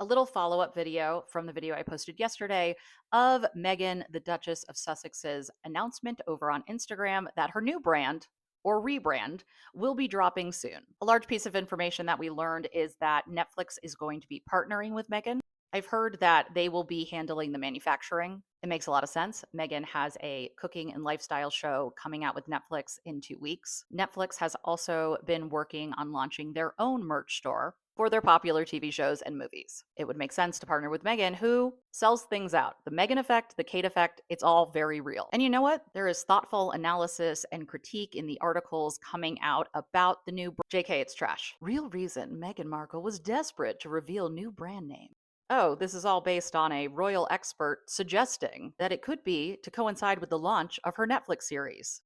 A little follow-up video from the video I posted yesterday of Meghan, the Duchess of Sussex's announcement over on Instagram that her new brand or rebrand will be dropping soon. A large piece of information that we learned is that Netflix is going to be partnering with Meghan. I've heard that they will be handling the manufacturing. It makes a lot of sense. Meghan has a cooking and lifestyle show coming out with Netflix in 2 weeks. Netflix has also been working on launching their own merch store for their popular TV shows and movies. It would make sense to partner with Meghan, who sells things out. The Meghan effect, the Kate effect, it's all very real. And you know what? There is thoughtful analysis and critique in the articles coming out about the new JK, it's trash. Real reason Meghan Markle was desperate to reveal new brand name. Oh, this is all based on a royal expert suggesting that it could be to coincide with the launch of her Netflix series.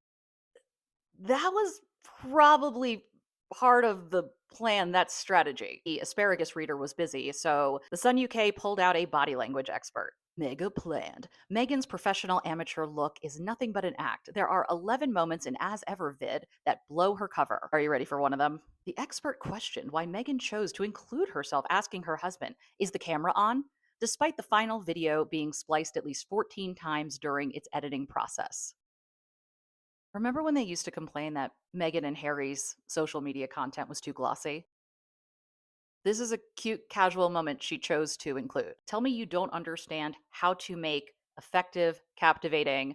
That was probably part of the plan, that strategy. The asparagus reader was busy, so the Sun UK pulled out a body language expert. Mega planned. Meghan's professional amateur look is nothing but an act. There are 11 moments in As Ever vid that blow her cover. Are you ready for one of them? The expert questioned why Meghan chose to include herself, asking her husband, "Is the camera on?" Despite the final video being spliced at least 14 times during its editing process. Remember when they used to complain that Meghan and Harry's social media content was too glossy? This is a cute, casual moment she chose to include. Tell me you don't understand how to make effective, captivating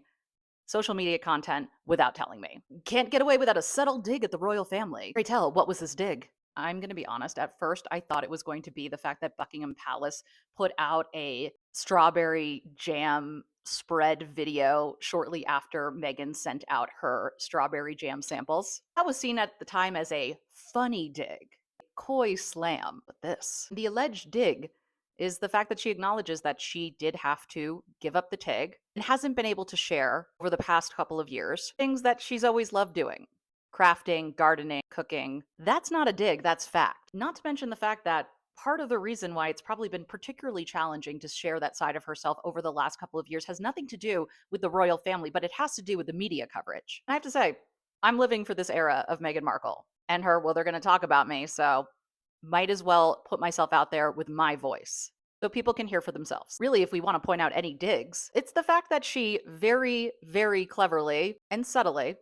social media content without telling me. Can't get away without a subtle dig at the royal family. Pray tell, what was this dig? I'm going to be honest. At first, I thought it was going to be the fact that Buckingham Palace put out a strawberry jam spread video shortly after Meghan sent out her strawberry jam samples. That was seen at the time as a funny dig, coy slam. But this, the alleged dig, is the fact that she acknowledges that she did have to give up the TIG and hasn't been able to share over the past couple of years things that she's always loved doing: crafting, gardening, cooking. That's not a dig, that's fact. Not to mention the fact that part of the reason why it's probably been particularly challenging to share that side of herself over the last couple of years has nothing to do with the royal family, but it has to do with the media coverage. I have to say, I'm living for this era of Meghan Markle and her, well, they're going to talk about me, so might as well put myself out there with my voice so people can hear for themselves. Really, if we want to point out any digs, it's the fact that she very, very cleverly and subtly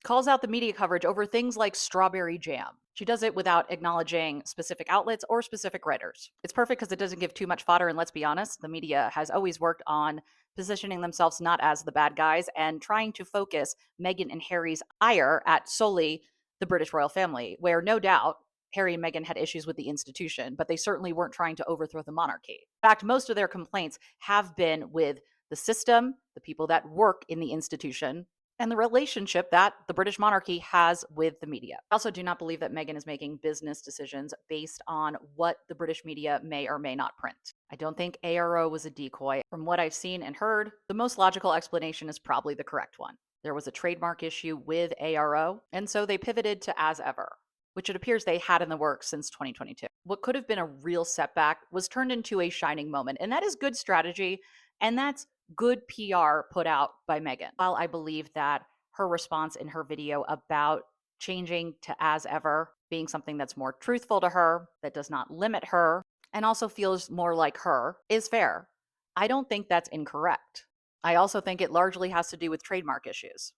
calls out the media coverage over things like strawberry jam. She does it without acknowledging specific outlets or specific writers. It's perfect because it doesn't give too much fodder, and let's be honest, the media has always worked on positioning themselves not as the bad guys and trying to focus Meghan and Harry's ire at solely the British royal family, where no doubt Harry and Meghan had issues with the institution, but they certainly weren't trying to overthrow the monarchy. In fact, most of their complaints have been with the system, the people that work in the institution, and the relationship that the British monarchy has with the media. I also do not believe that Meghan is making business decisions based on what the British media may or may not print. I don't think ARO was a decoy. From what I've seen and heard, the most logical explanation is probably the correct one. There was a trademark issue with ARO, and so they pivoted to As Ever, which it appears they had in the works since 2022. What could have been a real setback was turned into a shining moment, and that is good strategy, and that's good PR put out by Meghan. While I believe that her response in her video about changing to As Ever being something that's more truthful to her, that does not limit her, and also feels more like her, is fair, I don't think that's incorrect. I also think it largely has to do with trademark issues.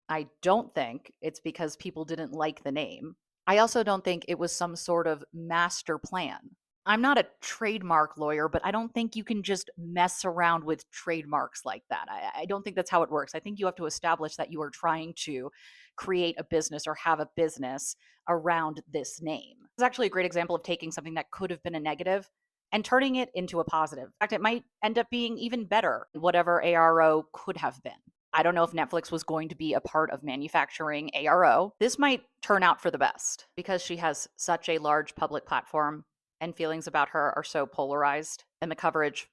I don't think it's because people didn't like the name. I also don't think it was some sort of master plan. I'm not a trademark lawyer, but I don't think you can just mess around with trademarks like that. I don't think that's how it works. I think you have to establish that you are trying to create a business or have a business around this name. It's actually a great example of taking something that could have been a negative and turning it into a positive. In fact, it might end up being even better than whatever ARO could have been. I don't know if Netflix was going to be a part of manufacturing ARO. This might turn out for the best because she has such a large public platform and feelings about her are so polarized, and the coverage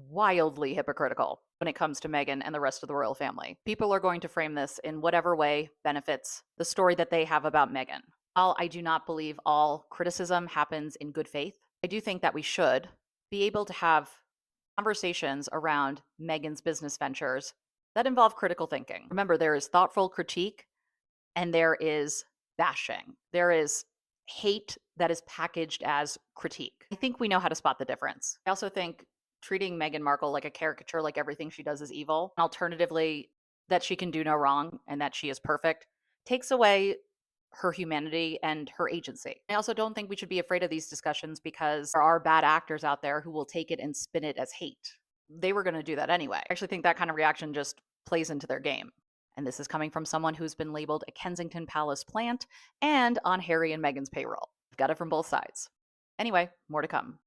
wildly hypocritical when it comes to Meghan and the rest of the royal family. People are going to frame this in whatever way benefits the story that they have about Meghan. While I do not believe all criticism happens in good faith, I do think that we should be able to have conversations around Meghan's business ventures that involve critical thinking. Remember, there is thoughtful critique and there is bashing. There is hate that is packaged as critique. I think we know how to spot the difference. I also think treating Meghan Markle like a caricature, like everything she does is evil, alternatively, that she can do no wrong and that she is perfect, takes away her humanity and her agency. I also don't think we should be afraid of these discussions because there are bad actors out there who will take it and spin it as hate. They were going to do that anyway. I actually think that kind of reaction just plays into their game. And this is coming from someone who's been labeled a Kensington Palace plant and on Harry and Meghan's payroll. I've got it from both sides. Anyway, more to come.